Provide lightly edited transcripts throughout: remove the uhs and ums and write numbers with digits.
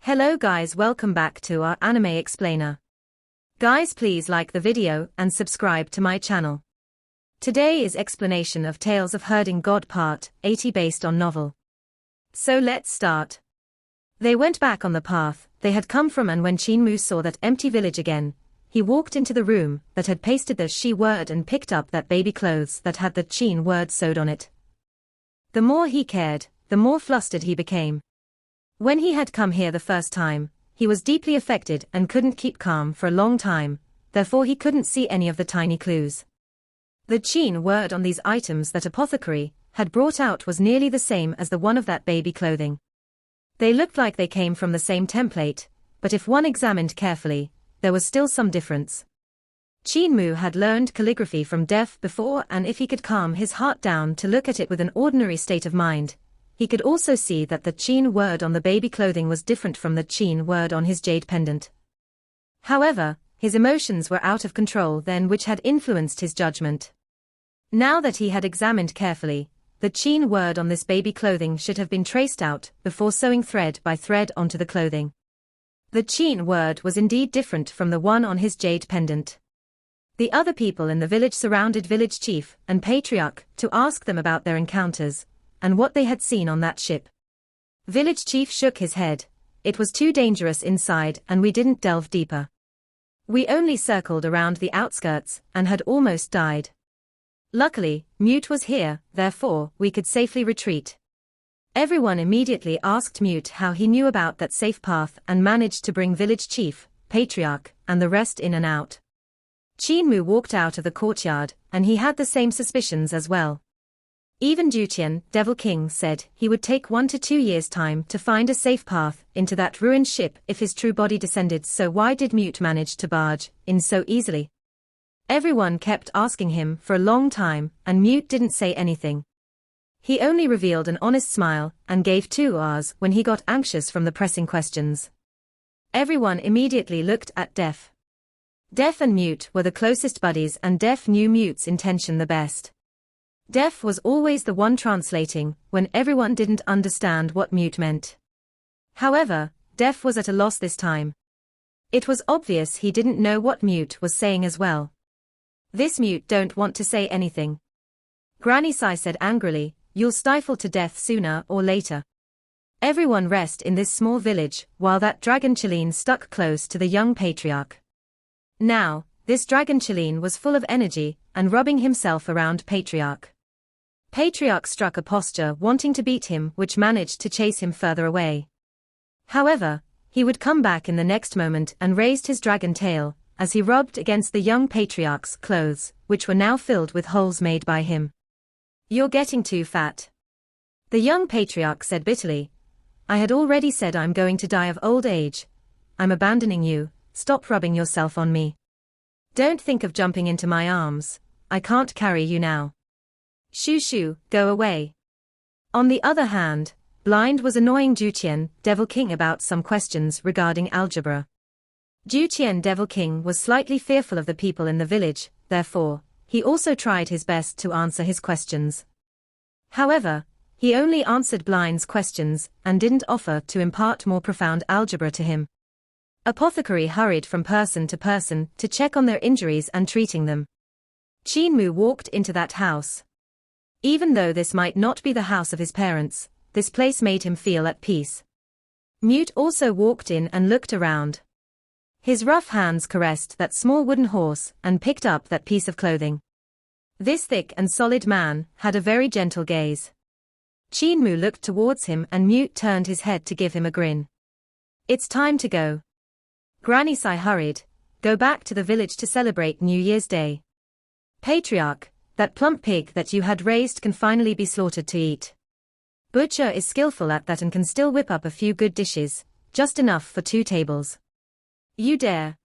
Hello guys, welcome back to our anime explainer. Guys, please like the video and subscribe to my channel. Today is explanation of Tales of Herding God Part 80 based on novel. So let's start. They went back on the path they had come from, and when Qin Mu saw that empty village again, he walked into the room that had pasted the she word and picked up that baby clothes that had the Qin word sewed on it. The more he cared, the more flustered he became. When he had come here the first time, he was deeply affected and couldn't keep calm for a long time, therefore he couldn't see any of the tiny clues. The Qin word on these items that apothecary had brought out was nearly the same as the one of that baby clothing. They looked like they came from the same template, but if one examined carefully, there was still some difference. Qin Mu had learned calligraphy from death before, and if he could calm his heart down to look at it with an ordinary state of mind, he could also see that the Qin word on the baby clothing was different from the Qin word on his jade pendant. However, his emotions were out of control then, which had influenced his judgment. Now that he had examined carefully, the Qin word on this baby clothing should have been traced out before sewing thread by thread onto the clothing. The Qin word was indeed different from the one on his jade pendant. The other people in the village surrounded village chief and patriarch to ask them about their encounters and what they had seen on that ship. Village chief shook his head. It was too dangerous inside and we didn't delve deeper. We only circled around the outskirts and had almost died. Luckily, Mute was here, therefore we could safely retreat. Everyone immediately asked Mute how he knew about that safe path and managed to bring village chief, patriarch, and the rest in and out. Qin Mu walked out of the courtyard, and he had the same suspicions as well. Even Duel, Devil King, said he would take 1 to 2 years' time to find a safe path into that ruined ship if his true body descended, so why did Mute manage to barge in so easily? Everyone kept asking him for a long time, and Mute didn't say anything. He only revealed an honest smile and gave 2 ahs when he got anxious from the pressing questions. Everyone immediately looked at Def. Def and Mute were the closest buddies, and Def knew Mute's intention the best. Def was always the one translating when everyone didn't understand what Mute meant. However, Def was at a loss this time. It was obvious he didn't know what Mute was saying as well. This Mute don't want to say anything. Granny Sai said angrily, "You'll stifle to death sooner or later." Everyone rest in this small village while that dragon Qilin stuck close to the young patriarch. Now, this dragon Qilin was full of energy and rubbing himself around patriarch. Patriarch struck a posture wanting to beat him, which managed to chase him further away. However, he would come back in the next moment and raised his dragon tail as he rubbed against the young patriarch's clothes, which were now filled with holes made by him. "You're getting too fat," the young patriarch said bitterly. "I had already said I'm going to die of old age. I'm abandoning you, stop rubbing yourself on me. Don't think of jumping into my arms, I can't carry you now. Shoo shoo, go away." On the other hand, Blind was annoying Duel, Devil King about some questions regarding algebra. Duel, Devil King was slightly fearful of the people in the village, therefore, he also tried his best to answer his questions. However, he only answered Blind's questions and didn't offer to impart more profound algebra to him. Apothecary hurried from person to person to check on their injuries and treating them. Qin Mu walked into that house. Even though this might not be the house of his parents, this place made him feel at peace. Mute also walked in and looked around. His rough hands caressed that small wooden horse and picked up that piece of clothing. This thick and solid man had a very gentle gaze. Qin Mu looked towards him and Mute turned his head to give him a grin. "It's time to go." Granny Sai hurried, "Go back to the village to celebrate New Year's Day. Patriarch, that plump pig that you had raised can finally be slaughtered to eat. Butcher is skillful at that and can still whip up a few good dishes, just enough for 2 tables. You dare."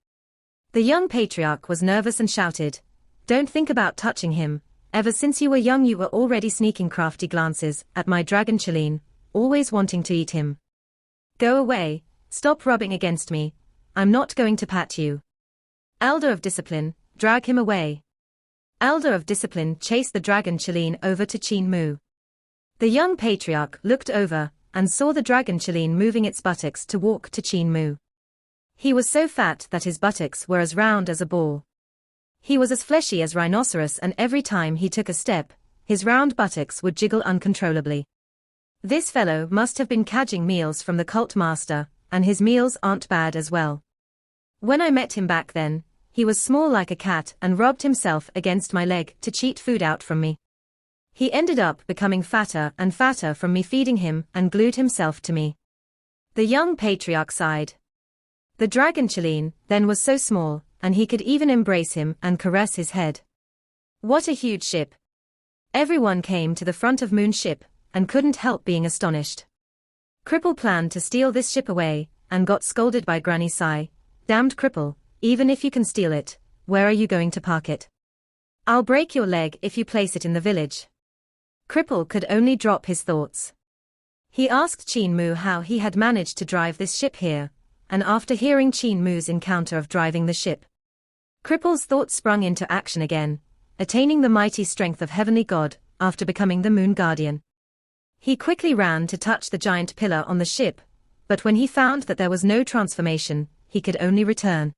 The young patriarch was nervous and shouted, "Don't think about touching him. Ever since you were young you were already sneaking crafty glances at my dragon Qilin, always wanting to eat him. Go away, stop rubbing against me, I'm not going to pat you. Elder of Discipline, drag him away." Elder of Discipline chased the dragon Qilin over to Qin Mu. The young patriarch looked over and saw the dragon Qin moving its buttocks to walk to Qin Mu. He was so fat that his buttocks were as round as a ball. He was as fleshy as rhinoceros, and every time he took a step, his round buttocks would jiggle uncontrollably. This fellow must have been cadging meals from the cult master, and his meals aren't bad as well. When I met him back then, he was small like a cat and rubbed himself against my leg to cheat food out from me. He ended up becoming fatter and fatter from me feeding him and glued himself to me. The young patriarch sighed. The dragon Qin then was so small, and he could even embrace him and caress his head. What a huge ship! Everyone came to the front of Moon's ship, and couldn't help being astonished. Cripple planned to steal this ship away, and got scolded by Granny Sai. Damned Cripple, even if you can steal it, where are you going to park it? I'll break your leg if you place it in the village. Cripple could only drop his thoughts. He asked Qin Mu how he had managed to drive this ship here, and after hearing Qin Mu's encounter of driving the ship, Cripple's thoughts sprung into action again, attaining the mighty strength of Heavenly God, after becoming the Moon Guardian. He quickly ran to touch the giant pillar on the ship, but when he found that there was no transformation, he could only return.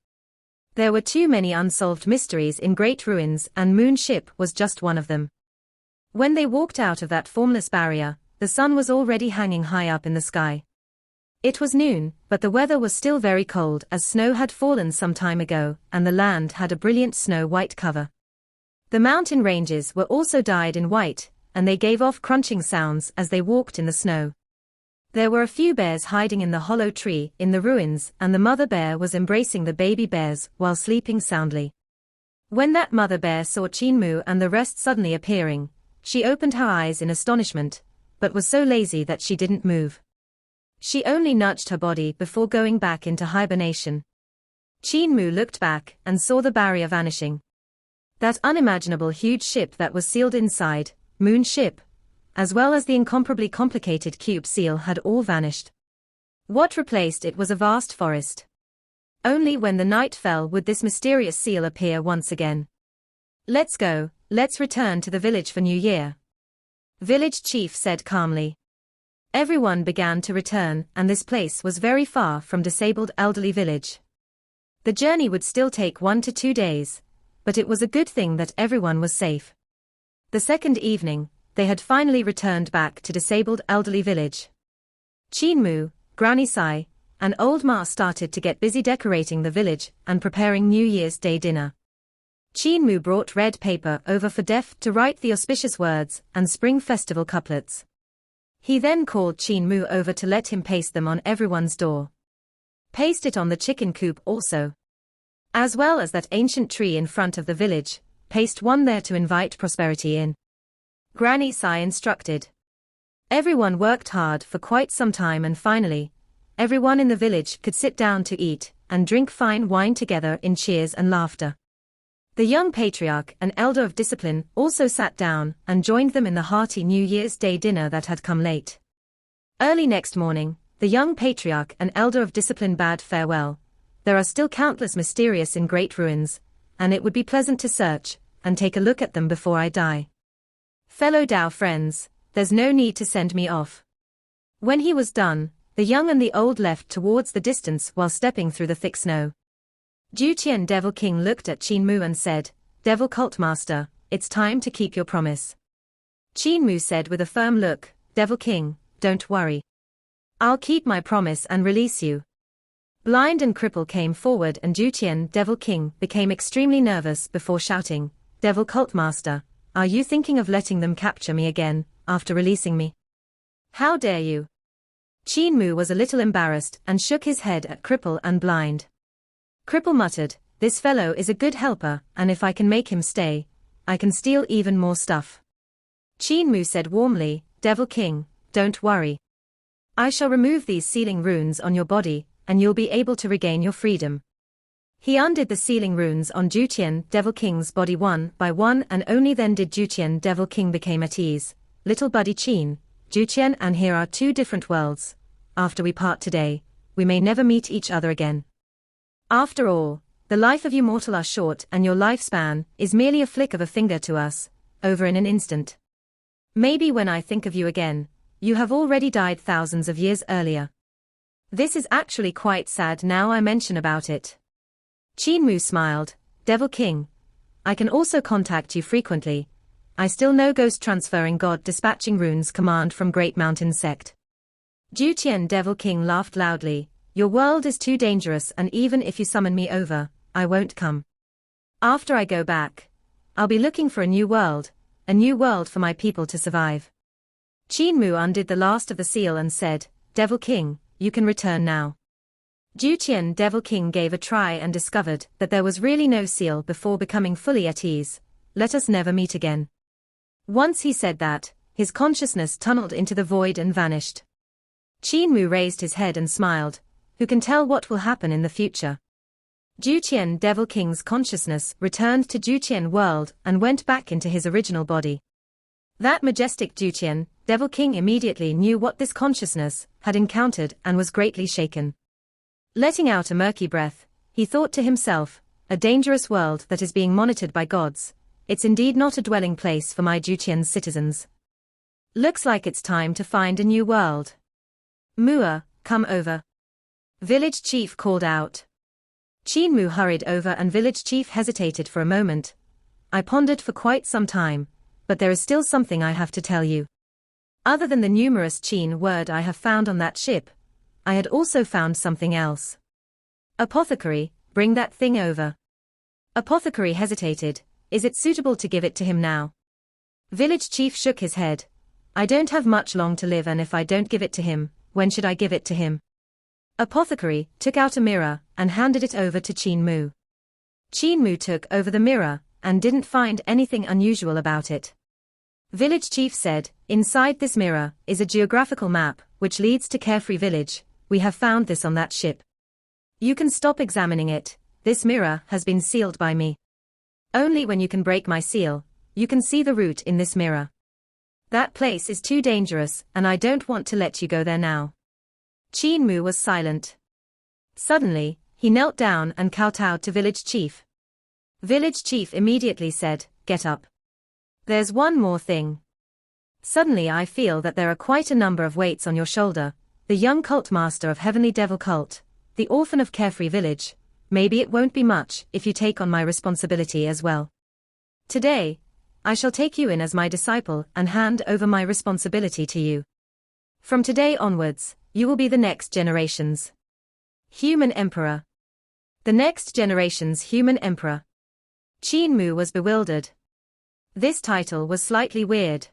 There were too many unsolved mysteries in Great Ruins, and Moon Ship was just one of them. When they walked out of that formless barrier, the sun was already hanging high up in the sky. It was noon, but the weather was still very cold as snow had fallen some time ago, and the land had a brilliant snow-white cover. The mountain ranges were also dyed in white, and they gave off crunching sounds as they walked in the snow. There were a few bears hiding in the hollow tree in the ruins, and the mother bear was embracing the baby bears while sleeping soundly. When that mother bear saw Qin Mu and the rest suddenly appearing, she opened her eyes in astonishment, but was so lazy that she didn't move. She only nudged her body before going back into hibernation. Qin Mu looked back and saw the barrier vanishing. That unimaginable huge ship that was sealed inside, Moon Ship, as well as the incomparably complicated cube seal had all vanished. What replaced it was a vast forest. Only when the night fell would this mysterious seal appear once again. Let's go, let's return to the village for New Year. Village chief said calmly. Everyone began to return, and this place was very far from disabled elderly village. The journey would still take 1 to 2 days, but it was a good thing that everyone was safe. The second evening, they had finally returned back to disabled elderly village. Qin Mu, Granny Sai, and Old Ma started to get busy decorating the village and preparing New Year's Day dinner. Qin Mu brought red paper over for Def to write the auspicious words and spring festival couplets. He then called Qin Mu over to let him paste them on everyone's door. Paste it on the chicken coop also. As well as that ancient tree in front of the village, paste one there to invite prosperity in. Granny Sai instructed. Everyone worked hard for quite some time, and finally, everyone in the village could sit down to eat and drink fine wine together in cheers and laughter. The young patriarch and elder of discipline also sat down and joined them in the hearty New Year's Day dinner that had come late. Early next morning, the young patriarch and elder of discipline bade farewell. There are still countless mysterious in Great Ruins, and it would be pleasant to search and take a look at them before I die. Fellow Dao friends, there's no need to send me off. When he was done, the young and the old left towards the distance while stepping through the thick snow. Duqian Devil King looked at Qin Mu and said, Devil Cult Master, it's time to keep your promise. Qin Mu said with a firm look, Devil King, don't worry. I'll keep my promise and release you. Blind and Cripple came forward, and Duqian Devil King became extremely nervous before shouting, Devil Cult Master, are you thinking of letting them capture me again, after releasing me? How dare you? Qin Mu was a little embarrassed and shook his head at Cripple and Blind. Cripple muttered, this fellow is a good helper, and if I can make him stay, I can steal even more stuff. Qin Mu said warmly, Devil King, don't worry. I shall remove these sealing runes on your body, and you'll be able to regain your freedom. He undid the sealing runes on Duqian Devil King's body one by one, and only then did Duqian Devil King become at ease. Little buddy Qin, Duqian and here are two different worlds. After we part today, we may never meet each other again. After all, the life of you mortal are short, and your lifespan is merely a flick of a finger to us, over in an instant. Maybe when I think of you again, you have already died thousands of years earlier. This is actually quite sad now I mention about it. Qin Mu smiled, Devil King. I can also contact you frequently. I still know Ghost Transferring God Dispatching Runes command from Great Mountain Sect. Jutian Devil King laughed loudly. Your world is too dangerous, and even if you summon me over, I won't come. After I go back, I'll be looking for a new world for my people to survive. Qin Mu undid the last of the seal and said, Devil King, you can return now. Jutian Devil King gave a try and discovered that there was really no seal before becoming fully at ease. Let us never meet again. Once he said that, his consciousness tunneled into the void and vanished. Qin Mu raised his head and smiled. Who can tell what will happen in the future? Jutian Devil King's consciousness returned to Jutian world and went back into his original body. That majestic Jutian Devil King immediately knew what this consciousness had encountered and was greatly shaken. Letting out a murky breath, he thought to himself, a dangerous world that is being monitored by gods. It's indeed not a dwelling place for my Jutian's citizens. Looks like it's time to find a new world. Mua, come over. Village chief called out. Qin Mu hurried over and village chief hesitated for a moment. I pondered for quite some time, but there is still something I have to tell you. Other than the numerous Qin word I have found on that ship, I had also found something else. Apothecary, bring that thing over. Apothecary hesitated. Is it suitable to give it to him now? Village chief shook his head. I don't have much long to live, and if I don't give it to him, when should I give it to him? Apothecary took out a mirror and handed it over to Qin Mu. Qin Mu took over the mirror and didn't find anything unusual about it. Village chief said, inside this mirror is a geographical map which leads to Carefree Village. We have found this on that ship. You can stop examining it. This mirror has been sealed by me. Only when you can break my seal, you can see the route in this mirror. That place is too dangerous, and I don't want to let you go there now. Qin Mu was silent. Suddenly, he knelt down and kowtowed to village chief. Village chief immediately said, get up. There's one more thing. Suddenly I feel that there are quite a number of weights on your shoulder. The young cult master of Heavenly Devil Cult, the orphan of Carefree Village. Maybe it won't be much if you take on my responsibility as well. Today, I shall take you in as my disciple and hand over my responsibility to you. From today onwards, you will be the next generation's human emperor. The next generation's human emperor. Qin Mu was bewildered. This title was slightly weird.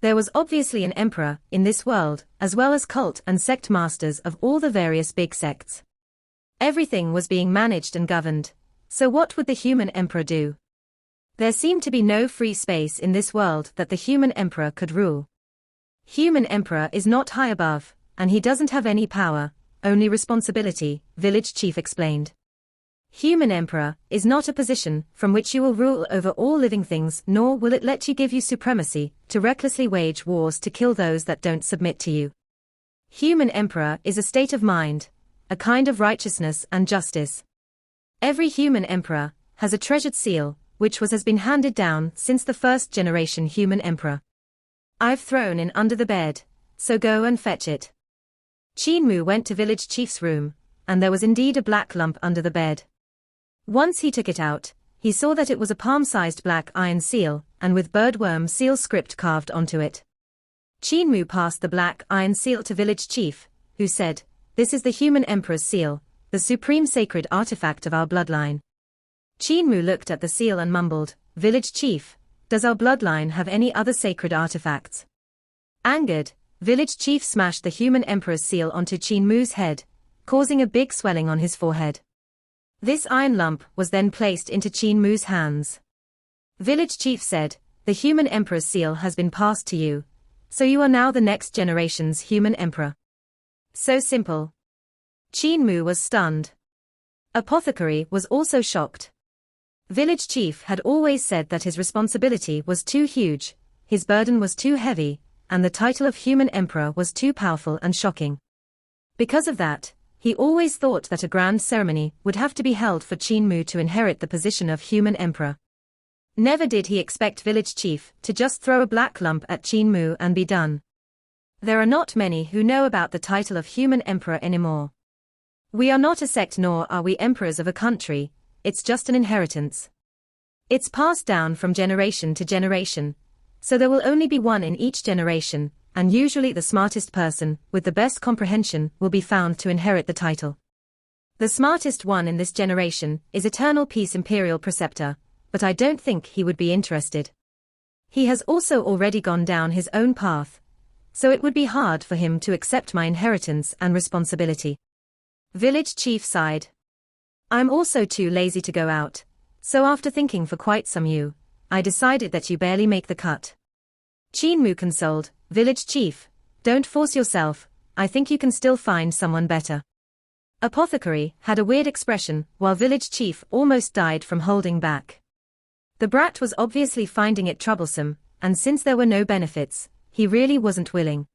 There was obviously an emperor in this world, as well as cult and sect masters of all the various big sects. Everything was being managed and governed, so what would the human emperor do? There seemed to be no free space in this world that the human emperor could rule. Human emperor is not high above, and he doesn't have any power, only responsibility, village chief explained. Human emperor is not a position from which you will rule over all living things, nor will it let you give you supremacy to recklessly wage wars to kill those that don't submit to you. Human emperor is a state of mind, a kind of righteousness and justice. Every human emperor has a treasured seal, which has been handed down since the first generation human emperor. I've thrown in under the bed, so go and fetch it. Qin Mu went to village chief's room, and there was indeed a black lump under the bed. Once he took it out, he saw that it was a palm-sized black iron seal, and with birdworm seal script carved onto it. Qin Mu passed the black iron seal to village chief, who said, this is the human emperor's seal, the supreme sacred artifact of our bloodline. Qin Mu looked at the seal and mumbled, village chief, does our bloodline have any other sacred artifacts? Angered, village chief smashed the human emperor's seal onto Qin Mu's head, causing a big swelling on his forehead. This iron lump was then placed into Qin Mu's hands. Village chief said, the human emperor's seal has been passed to you, so you are now the next generation's human emperor. So simple. Qin Mu was stunned. Apothecary was also shocked. Village chief had always said that his responsibility was too huge, his burden was too heavy, and the title of human emperor was too powerful and shocking. Because of that, he always thought that a grand ceremony would have to be held for Qin Mu to inherit the position of human emperor. Never did he expect village chief to just throw a black lump at Qin Mu and be done. There are not many who know about the title of human emperor anymore. We are not a sect nor are we emperors of a country, it's just an inheritance. It's passed down from generation to generation, so there will only be one in each generation, and usually the smartest person, with the best comprehension, will be found to inherit the title. The smartest one in this generation is Eternal Peace Imperial Preceptor, but I don't think he would be interested. He has also already gone down his own path, so it would be hard for him to accept my inheritance and responsibility. Village chief sighed. I'm also too lazy to go out, so after thinking for quite some I decided that you barely make the cut. Qin Mu consoled, village chief, don't force yourself, I think you can still find someone better. Apothecary had a weird expression, while village chief almost died from holding back. The brat was obviously finding it troublesome, and since there were no benefits, he really wasn't willing.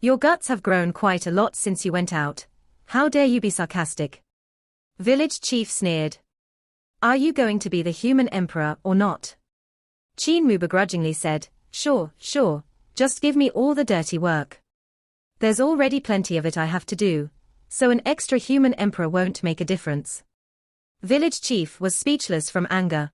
Your guts have grown quite a lot since you went out. How dare you be sarcastic? Village chief sneered. Are you going to be the human emperor or not? Qin Mu begrudgingly said, sure, just give me all the dirty work. There's already plenty of it I have to do, so an extra human emperor won't make a difference. Village chief was speechless from anger.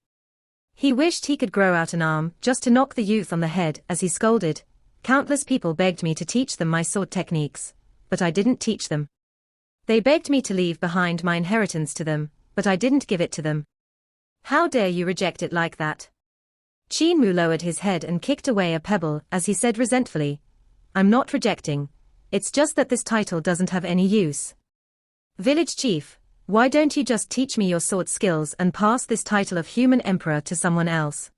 He wished he could grow out an arm just to knock the youth on the head as he scolded. Countless people begged me to teach them my sword techniques, but I didn't teach them. They begged me to leave behind my inheritance to them, but I didn't give it to them. How dare you reject it like that? Qin Mu lowered his head and kicked away a pebble as he said resentfully, I'm not rejecting, it's just that this title doesn't have any use. Village chief, why don't you just teach me your sword skills and pass this title of human emperor to someone else?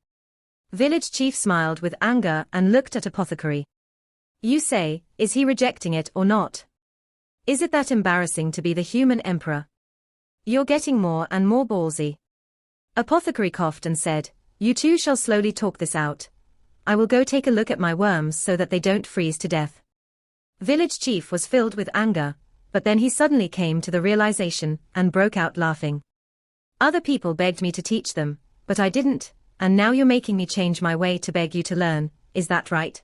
Village chief smiled with anger and looked at Apothecary. You say, is he rejecting it or not? Is it that embarrassing to be the human emperor? You're getting more and more ballsy. Apothecary coughed and said, you two shall slowly talk this out. I will go take a look at my worms so that they don't freeze to death. Village chief was filled with anger, but then he suddenly came to the realization and broke out laughing. Other people begged me to teach them, but I didn't, and now you're making me change my way to beg you to learn, is that right?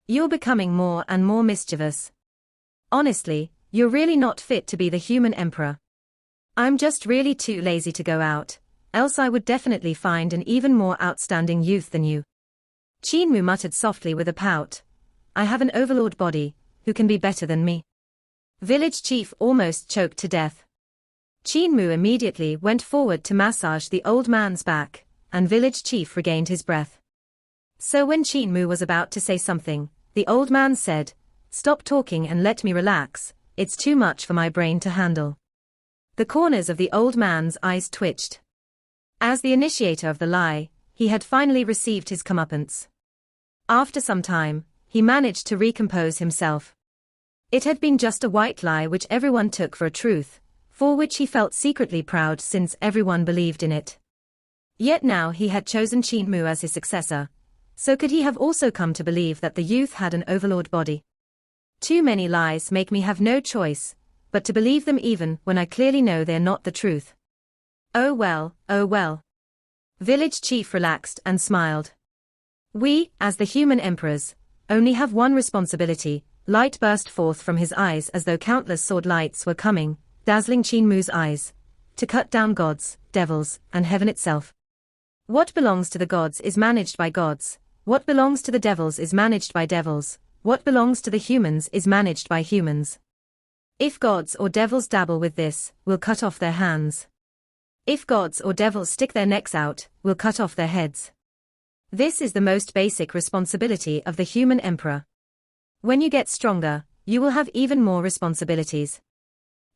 You're becoming more and more mischievous. Honestly, you're really not fit to be the human emperor. I'm just really too lazy to go out, else I would definitely find an even more outstanding youth than you. Qin Mu muttered softly with a pout. I have an overlord body, who can be better than me? Village chief almost choked to death. Qin Mu immediately went forward to massage the old man's back, and village chief regained his breath. So when Qin Mu was about to say something, the old man said, stop talking and let me relax, it's too much for my brain to handle. The corners of the old man's eyes twitched. As the initiator of the lie, he had finally received his comeuppance. After some time, he managed to recompose himself. It had been just a white lie which everyone took for a truth, for which he felt secretly proud since everyone believed in it. Yet now he had chosen Qin Mu as his successor, so could he have also come to believe that the youth had an overlord body? Too many lies make me have no choice, but to believe them even when I clearly know they're not the truth. Oh well. Village chief relaxed and smiled. We, as the human emperors, only have one responsibility. Light burst forth from his eyes as though countless sword lights were coming, dazzling Qin Mu's eyes. To cut down gods, devils, and heaven itself. What belongs to the gods is managed by gods, what belongs to the devils is managed by devils, what belongs to the humans is managed by humans. If gods or devils dabble with this, we'll cut off their hands. If gods or devils stick their necks out, we'll cut off their heads. This is the most basic responsibility of the human emperor. When you get stronger, you will have even more responsibilities.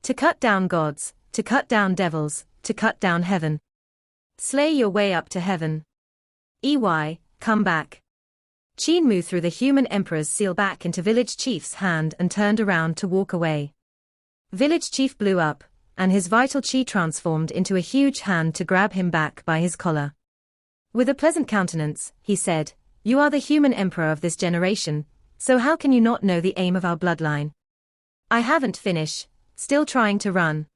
To cut down gods, to cut down devils, to cut down heaven. Slay your way up to heaven. Come back. Qin Mu threw the human emperor's seal back into village chief's hand and turned around to walk away. Village chief blew up, and his vital chi transformed into a huge hand to grab him back by his collar. With a pleasant countenance, he said, you are the human emperor of this generation, so how can you not know the aim of our bloodline? I haven't finished, still trying to run.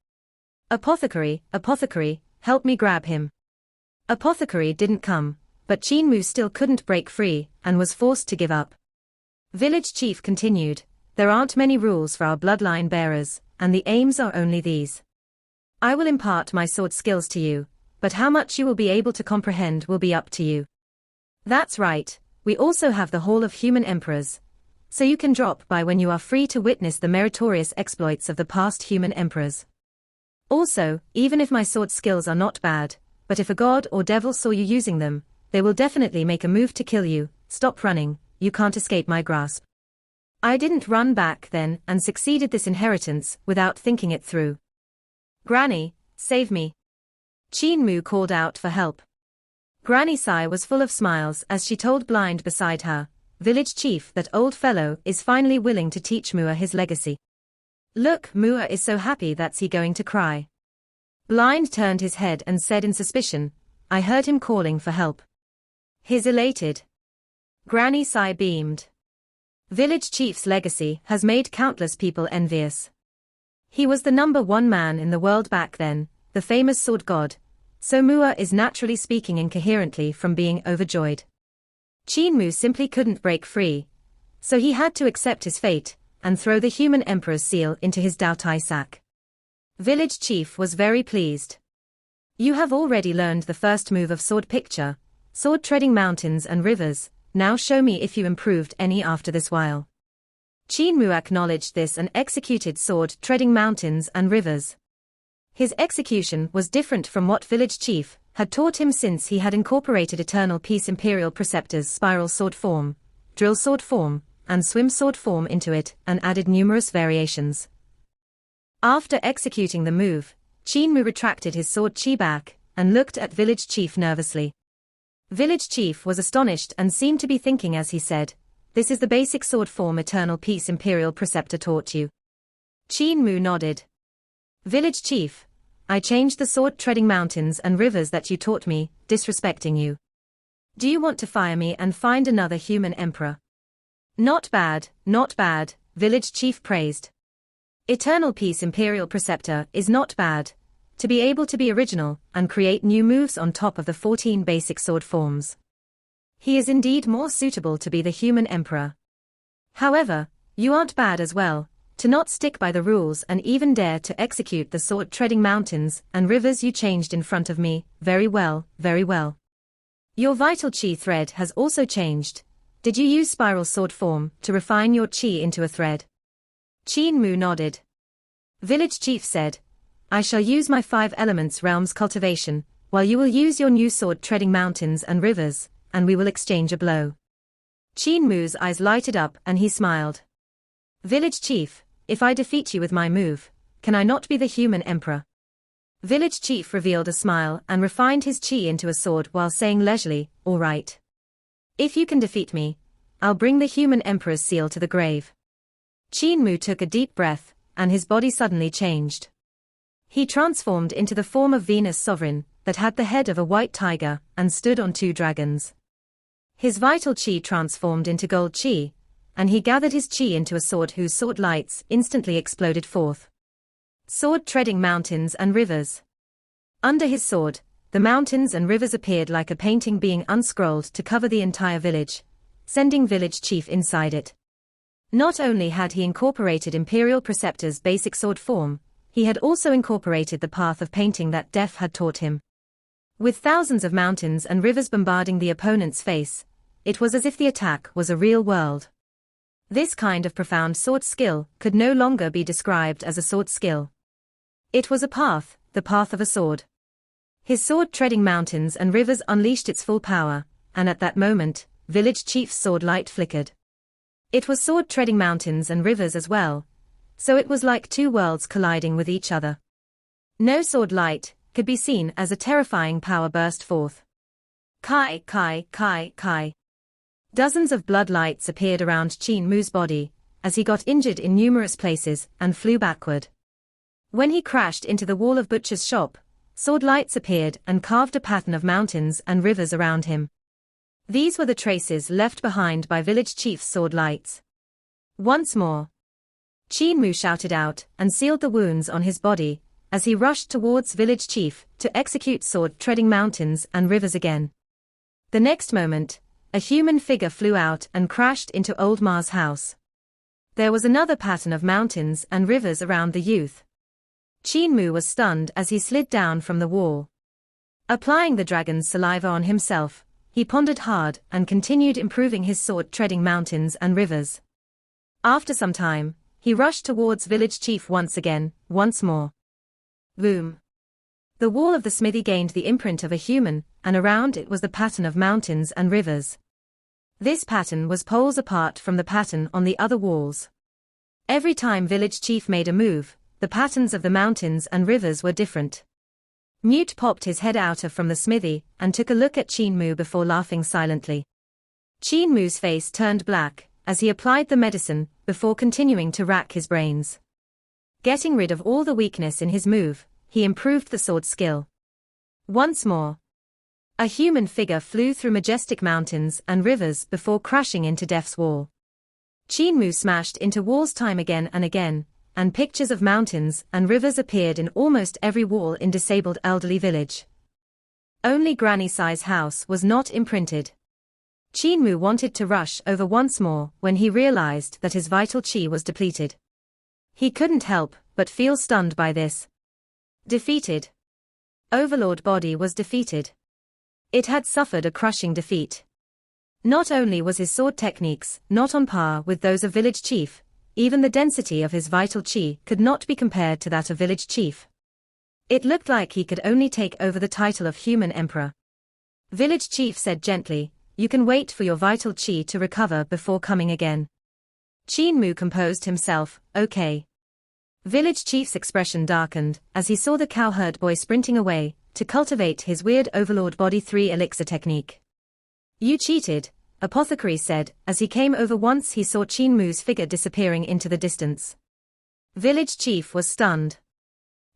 Apothecary, help me grab him. Apothecary didn't come, but Qin Mu still couldn't break free, and was forced to give up. Village chief continued, there aren't many rules for our bloodline bearers, and the aims are only these. I will impart my sword skills to you, but how much you will be able to comprehend will be up to you. That's right, we also have the Hall of Human Emperors, so you can drop by when you are free to witness the meritorious exploits of the past human emperors. Also, even if my sword skills are not bad, but if a god or devil saw you using them, they will definitely make a move to kill you. Stop running, you can't escape my grasp. I didn't run back then and succeeded this inheritance without thinking it through. Granny, save me. Qin Mu called out for help. Granny Sai was full of smiles as she told Blind beside her, village chief, that old fellow is finally willing to teach Mua his legacy. Look, Mua is so happy that's he going to cry. Blind turned his head and said in suspicion, I heard him calling for help. He's elated. Granny Sai beamed. Village chief's legacy has made countless people envious. He was the #1 man in the world back then, the famous sword god, so Mua is naturally speaking incoherently from being overjoyed. Qin Mu simply couldn't break free, so he had to accept his fate and throw the human emperor's seal into his Daotai sack. Village chief was very pleased. You have already learned the first move of sword picture, sword treading mountains and rivers. Now show me if you improved any after this while. Qin Mu acknowledged this and executed sword treading mountains and rivers. His execution was different from what village chief had taught him, since he had incorporated Eternal Peace Imperial Preceptor's spiral sword form, drill sword form, and swim sword form into it, and added numerous variations. After executing the move, Qin Mu retracted his sword chi back and looked at village chief nervously. Village chief was astonished and seemed to be thinking as he said, this is the basic sword form Eternal Peace Imperial Preceptor taught you. Qin Mu nodded. Village chief, I changed the sword treading mountains and rivers that you taught me, disrespecting you. Do you want to fire me and find another human emperor? Not bad, village chief praised. Eternal Peace Imperial Preceptor is not bad. To be able to be original and create new moves on top of the 14 basic sword forms. He is indeed more suitable to be the human emperor. However, you aren't bad as well, to not stick by the rules and even dare to execute the sword treading mountains and rivers you changed in front of me. Very well, very well. Your vital chi thread has also changed. Did you use spiral sword form to refine your chi into a thread? Qin Mu nodded. Village chief said, I shall use my 5 elements realms cultivation, while you will use your new sword treading mountains and rivers, and we will exchange a blow. Qin Mu's eyes lighted up and he smiled. Village chief, if I defeat you with my move, can I not be the human emperor? Village chief revealed a smile and refined his chi into a sword while saying leisurely, all right. If you can defeat me, I'll bring the human emperor's seal to the grave. Qin Mu took a deep breath, and his body suddenly changed. He transformed into the form of Venus Sovereign, that had the head of a white tiger, and stood on 2 dragons. His vital chi transformed into gold chi, and he gathered his chi into a sword whose sword lights instantly exploded forth. Sword treading mountains and rivers. Under his sword, the mountains and rivers appeared like a painting being unscrolled to cover the entire village, sending village chief inside it. Not only had he incorporated Imperial Preceptor's basic sword form, he had also incorporated the path of painting that Death had taught him. With thousands of mountains and rivers bombarding the opponent's face, it was as if the attack was a real world. This kind of profound sword skill could no longer be described as a sword skill. It was a path, the path of a sword. His sword treading mountains and rivers unleashed its full power, and at that moment, village chief's sword light flickered. It was sword treading mountains and rivers as well, so it was like 2 worlds colliding with each other. No sword light could be seen as a terrifying power burst forth. Kai, kai, kai, kai. Dozens of blood lights appeared around Qin Mu's body, as he got injured in numerous places and flew backward. When he crashed into the wall of Butcher's shop, sword lights appeared and carved a pattern of mountains and rivers around him. These were the traces left behind by village chief's sword lights. Once more. Qin Mu shouted out and sealed the wounds on his body, as he rushed towards village chief to execute sword treading mountains and rivers again. The next moment, a human figure flew out and crashed into Old Ma's house. There was another pattern of mountains and rivers around the youth. Qin Mu was stunned as he slid down from the wall. Applying the dragon's saliva on himself, he pondered hard and continued improving his sword, treading mountains and rivers. After some time, he rushed towards village chief once more. Boom! The wall of the smithy gained the imprint of a human, and around it was the pattern of mountains and rivers. This pattern was poles apart from the pattern on the other walls. Every time village chief made a move, the patterns of the mountains and rivers were different. Mute popped his head out from the smithy and took a look at Qin Mu before laughing silently. Qin Mu's face turned black as he applied the medicine before continuing to rack his brains. Getting rid of all the weakness in his move, he improved the sword skill. Once more, a human figure flew through majestic mountains and rivers before crashing into death's wall. Qin Mu smashed into walls time again, and pictures of mountains and rivers appeared in almost every wall in disabled elderly village. Only Granny Sai's house was not imprinted. Qin Mu wanted to rush over once more when he realized that his vital qi was depleted. He couldn't help but feel stunned by this. Defeated. Overlord body was defeated. It had suffered a crushing defeat. Not only was his sword techniques not on par with those of village chief, even the density of his vital qi could not be compared to that of village chief. It looked like he could only take over the title of human emperor. Village chief said gently, "You can wait for your vital qi to recover before coming again." Qin Mu composed himself, "Okay." Village chief's expression darkened as he saw the cowherd boy sprinting away to cultivate his weird overlord body 3 elixir technique. "You cheated," Apothecary said as he came over once he saw Qin Mu's figure disappearing into the distance. Village chief was stunned.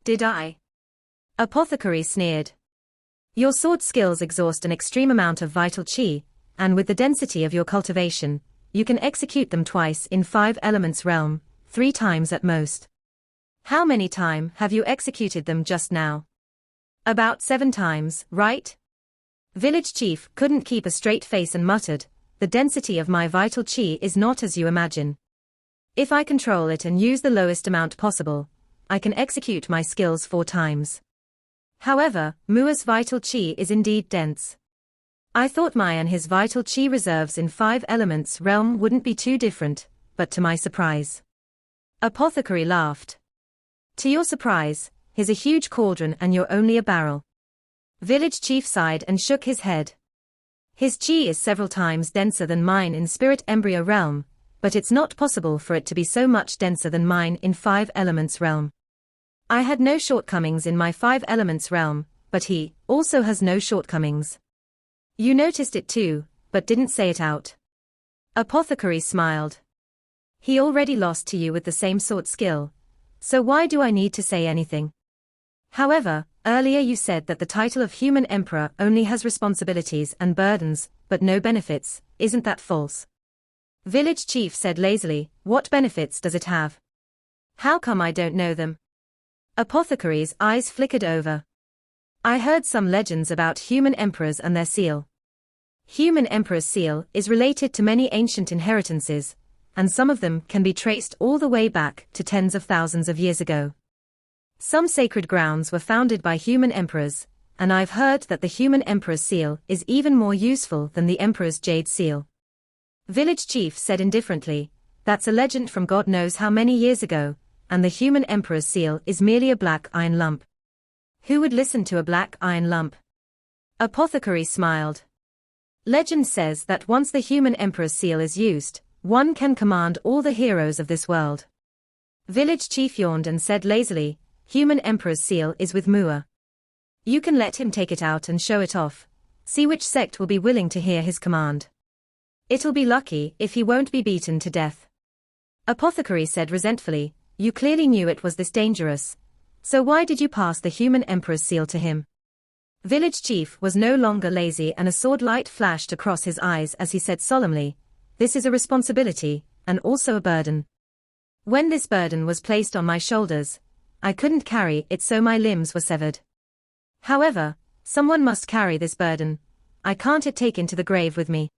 "Did I?" Apothecary sneered. "Your sword skills exhaust an extreme amount of vital qi, and with the density of your cultivation, you can execute them twice in 5 elements realm, 3 times at most. How many times have you executed them just now?" "About 7 times, right?" Village chief couldn't keep a straight face and muttered, "The density of my vital qi is not as you imagine. If I control it and use the lowest amount possible, I can execute my skills 4 times. However, Mua's vital qi is indeed dense. I thought Mai and his vital qi reserves in 5 elements realm wouldn't be too different, but to my surprise." Apothecary laughed. "To your surprise, here's a huge cauldron and you're only a barrel." Village chief sighed and shook his head. "His qi is several times denser than mine in spirit embryo realm, but it's not possible for it to be so much denser than mine in 5 elements realm. I had no shortcomings in my 5 elements realm, but he also has no shortcomings. You noticed it too, but didn't say it out." Apothecary smiled. "He already lost to you with the same sword skill, so why do I need to say anything? However, earlier you said that the title of human emperor only has responsibilities and burdens, but no benefits, isn't that false?" Village chief said lazily, "What benefits does it have? How come I don't know them?" Apothecary's eyes flickered over. "I heard some legends about human emperors and their seal. Human emperor's seal is related to many ancient inheritances, and some of them can be traced all the way back to tens of thousands of years ago. Some sacred grounds were founded by human emperors, and I've heard that the human emperor's seal is even more useful than the emperor's jade seal." Village chief said indifferently, "That's a legend from God knows how many years ago, and the human emperor's seal is merely a black iron lump. Who would listen to a black iron lump?" Apothecary smiled. "Legend says that once the human emperor's seal is used, one can command all the heroes of this world." Village chief yawned and said lazily, "Human emperor's seal is with Mua. You can let him take it out and show it off. See which sect will be willing to hear his command. It'll be lucky if he won't be beaten to death." Apothecary said resentfully, "You clearly knew it was this dangerous. So why did you pass the human emperor's seal to him?" Village chief was no longer lazy and a sword light flashed across his eyes as he said solemnly, "This is a responsibility, and also a burden. When this burden was placed on my shoulders, I couldn't carry it so my limbs were severed. However, someone must carry this burden. I can't take it into the grave with me.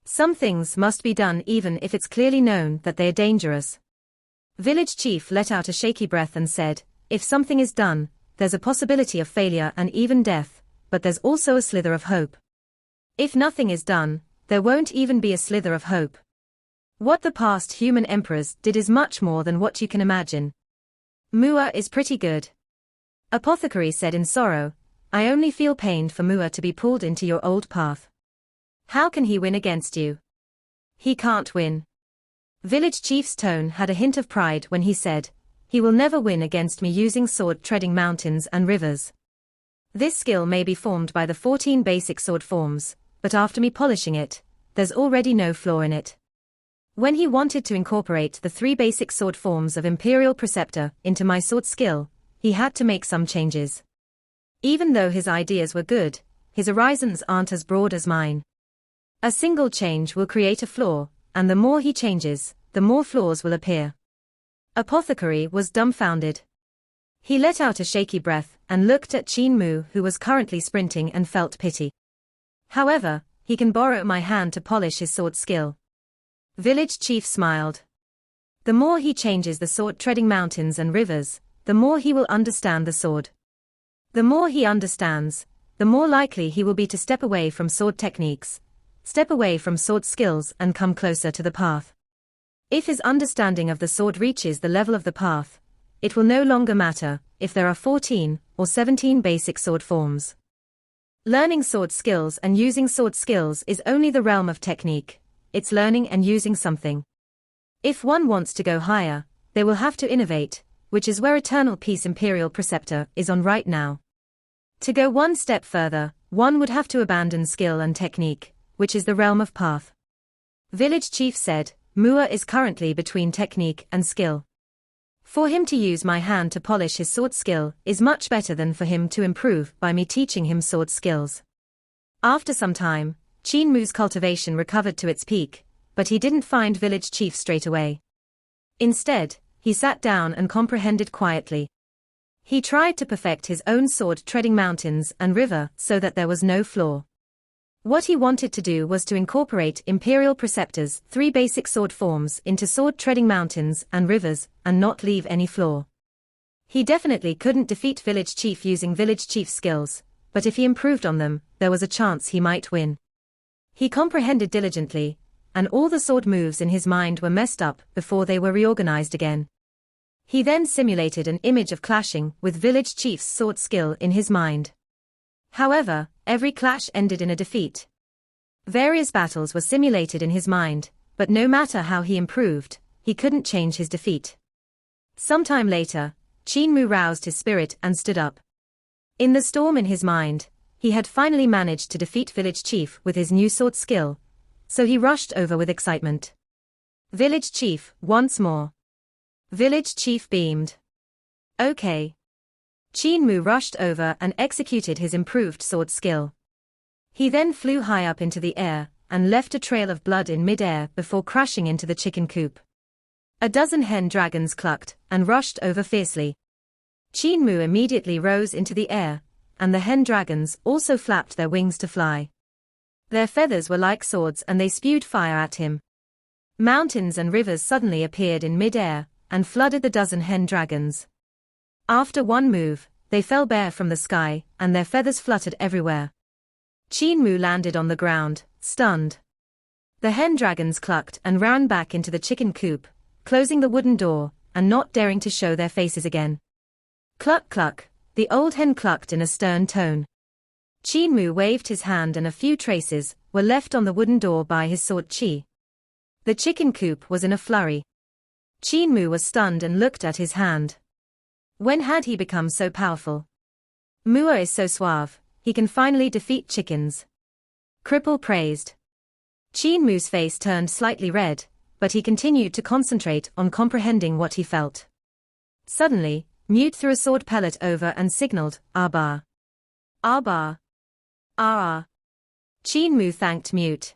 Some things must be done even if it's clearly known that they are dangerous. Village chief let out a shaky breath and said, if something is done, there's a possibility of failure and even death, but there's also a slither of hope. If nothing is done, there won't even be a slither of hope. What the past human emperors did is much more than what you can imagine. Mua is pretty good. Apothecary said in sorrow, I only feel pained for Mua to be pulled into your old path. How can he win against you? He can't win. Village chief's tone had a hint of pride when he said, he will never win against me using sword treading mountains and rivers. This skill may be formed by the 14 basic sword forms, but after me polishing it, there's already no flaw in it. When he wanted to incorporate the 3 basic sword forms of Imperial Preceptor into my sword skill, he had to make some changes. Even though his ideas were good, his horizons aren't as broad as mine. A single change will create a flaw, and the more he changes, the more flaws will appear. Apothecary was dumbfounded. He let out a shaky breath and looked at Qin Mu, who was currently sprinting, and felt pity. However, he can borrow my hand to polish his sword skill. Village chief smiled. The more he changes the sword treading mountains and rivers, the more he will understand the sword. The more he understands, the more likely he will be to step away from sword techniques, step away from sword skills and come closer to the path. If his understanding of the sword reaches the level of the path, it will no longer matter if there are 14 or 17 basic sword forms. Learning sword skills and using sword skills is only the realm of technique. It's learning and using something. If one wants to go higher, they will have to innovate, which is where Eternal Peace Imperial Preceptor is on right now. To go one step further, one would have to abandon skill and technique, which is the realm of path. Village chief said, Mua is currently between technique and skill. For him to use my hand to polish his sword skill is much better than for him to improve by me teaching him sword skills. After some time, Qin Mu's cultivation recovered to its peak, but he didn't find village chief straight away. Instead, he sat down and comprehended quietly. He tried to perfect his own sword treading mountains and river so that there was no flaw. What he wanted to do was to incorporate Imperial Preceptor's 3 basic sword forms into sword treading mountains and rivers and not leave any flaw. He definitely couldn't defeat village chief using village chief's skills, but if he improved on them, there was a chance he might win. He comprehended diligently, and all the sword moves in his mind were messed up before they were reorganized again. He then simulated an image of clashing with village chief's sword skill in his mind. However, every clash ended in a defeat. Various battles were simulated in his mind, but no matter how he improved, he couldn't change his defeat. Sometime later, Qin Mu roused his spirit and stood up. In the storm in his mind, he had finally managed to defeat village chief with his new sword skill, so he rushed over with excitement. Village chief, once more. Village chief beamed. Okay. Qin Mu rushed over and executed his improved sword skill. He then flew high up into the air and left a trail of blood in mid-air before crashing into the chicken coop. A dozen hen dragons clucked and rushed over fiercely. Qin Mu immediately rose into the air, and the hen dragons also flapped their wings to fly. Their feathers were like swords and they spewed fire at him. Mountains and rivers suddenly appeared in mid-air and flooded the dozen hen dragons. After one move, they fell bare from the sky and their feathers fluttered everywhere. Qin Mu landed on the ground, stunned. The hen dragons clucked and ran back into the chicken coop, closing the wooden door and not daring to show their faces again. Cluck cluck, the old hen clucked in a stern tone. Qin Mu waved his hand and a few traces were left on the wooden door by his sword chi. The chicken coop was in a flurry. Qin Mu was stunned and looked at his hand. When had he become so powerful? Mua is so suave, he can finally defeat chickens. Cripple praised. Qin Mu's face turned slightly red, but he continued to concentrate on comprehending what he felt. Suddenly, Mute threw a sword pellet over and signaled, Arbar. Arbar. Ah. Qin Mu thanked Mute.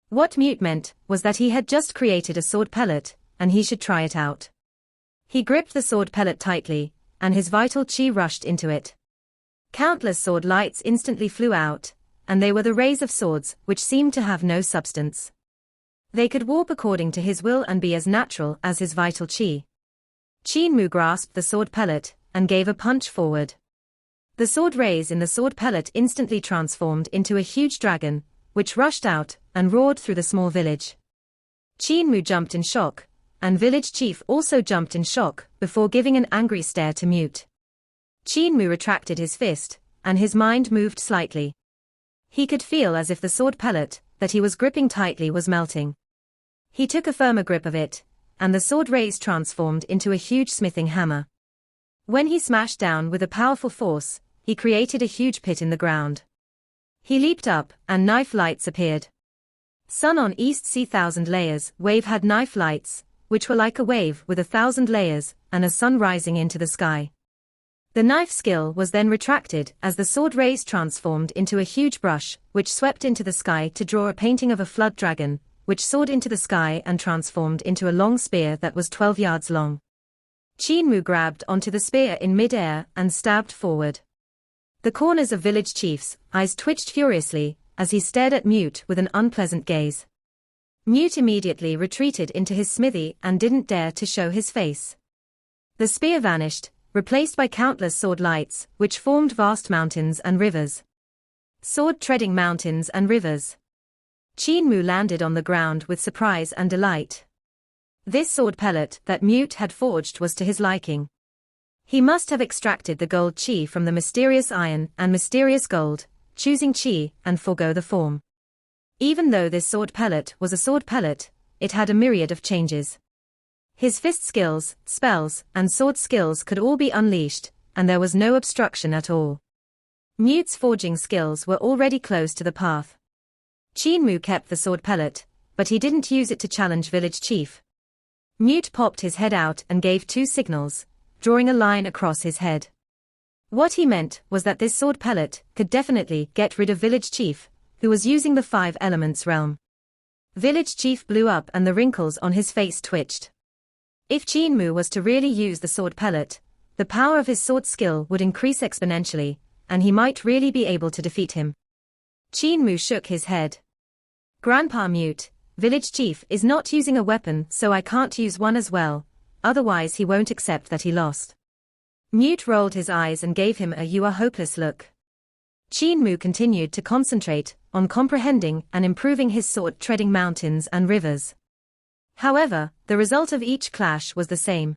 What Mute meant was that he had just created a sword pellet, and he should try it out. He gripped the sword pellet tightly, and his vital chi rushed into it. Countless sword lights instantly flew out, and they were the rays of swords which seemed to have no substance. They could warp according to his will and be as natural as his vital chi. Qin Mu grasped the sword Pellet and gave a punch forward. The sword rays in the sword Pellet instantly transformed into a huge dragon, which rushed out and roared through the small village. Qin Mu jumped in shock, and village chief also jumped in shock before giving an angry stare to Mute. Qin Mu retracted his fist, and his mind moved slightly. He could feel as if the sword Pellet that he was gripping tightly was melting. He took a firmer grip of it, and the sword rays transformed into a huge smithing hammer. When he smashed down with a powerful force, he created a huge pit in the ground. He leaped up, and knife lights appeared. Sun on East Sea 1,000 layers wave had knife lights, which were like a wave with 1,000 layers, and a sun rising into the sky. The knife skill was then retracted as the sword rays transformed into a huge brush, which swept into the sky to draw a painting of a flood dragon, which soared into the sky and transformed into a long spear that was 12 yards long. Qin Mu grabbed onto the spear in mid-air and stabbed forward. The corners of village chief's eyes twitched furiously as he stared at Mute with an unpleasant gaze. Mute immediately retreated into his smithy and didn't dare to show his face. The spear vanished, replaced by countless sword lights, which formed vast mountains and rivers. Sword-treading mountains and rivers. Qin Mu landed on the ground with surprise and delight. This sword Pellet that Mute had forged was to his liking. He must have extracted the gold chi from the mysterious iron and mysterious gold, choosing chi and forego the form. Even though this sword Pellet was a sword Pellet, it had a myriad of changes. His fist skills, spells, and sword skills could all be unleashed, and there was no obstruction at all. Mute's forging skills were already close to the path. Qin Mu kept the sword Pellet, but he didn't use it to challenge village chief. Mute popped his head out and gave 2 signals, drawing a line across his head. What he meant was that this sword Pellet could definitely get rid of village chief, who was using the 5 elements realm. Village chief blew up and the wrinkles on his face twitched. If Qin Mu was to really use the sword Pellet, the power of his sword skill would increase exponentially, and he might really be able to defeat him. Qin Mu shook his head. Grandpa Mute, village chief is not using a weapon, so I can't use one as well, otherwise he won't accept that he lost. Mute rolled his eyes and gave him a "you are hopeless" look. Qin Mu continued to concentrate on comprehending and improving his sword treading mountains and rivers. However, the result of each clash was the same.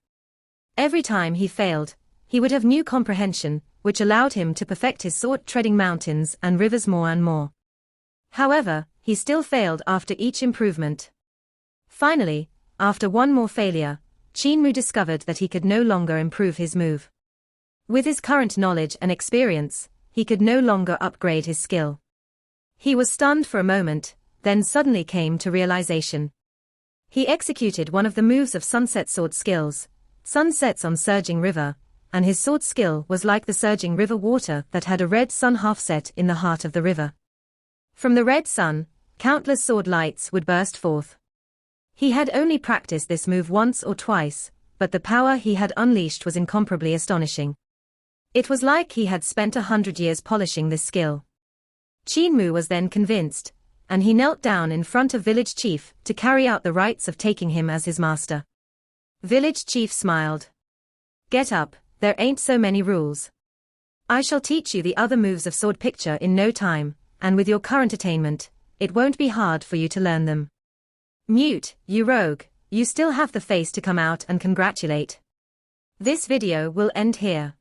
Every time he failed, he would have new comprehension, which allowed him to perfect his sword treading mountains and rivers more and more. However, he still failed after each improvement. Finally, after one more failure, Qin Mu discovered that he could no longer improve his move. With his current knowledge and experience, he could no longer upgrade his skill. He was stunned for a moment, then suddenly came to realization. He executed one of the moves of Sunset sword skills, Sunsets on Surging River, and his sword skill was like the surging river water that had a red sun half set in the heart of the river. From the red sun, countless sword lights would burst forth. He had only practiced this move once or twice, but the power he had unleashed was incomparably astonishing. It was like he had spent 100 years polishing this skill. Qin Mu was then convinced, and he knelt down in front of village chief to carry out the rites of taking him as his master. Village chief smiled. "Get up, there ain't so many rules. I shall teach you the other moves of sword picture in no time, and with your current attainment, it won't be hard for you to learn them. Mute, you rogue, you still have the face to come out and congratulate. This video will end here.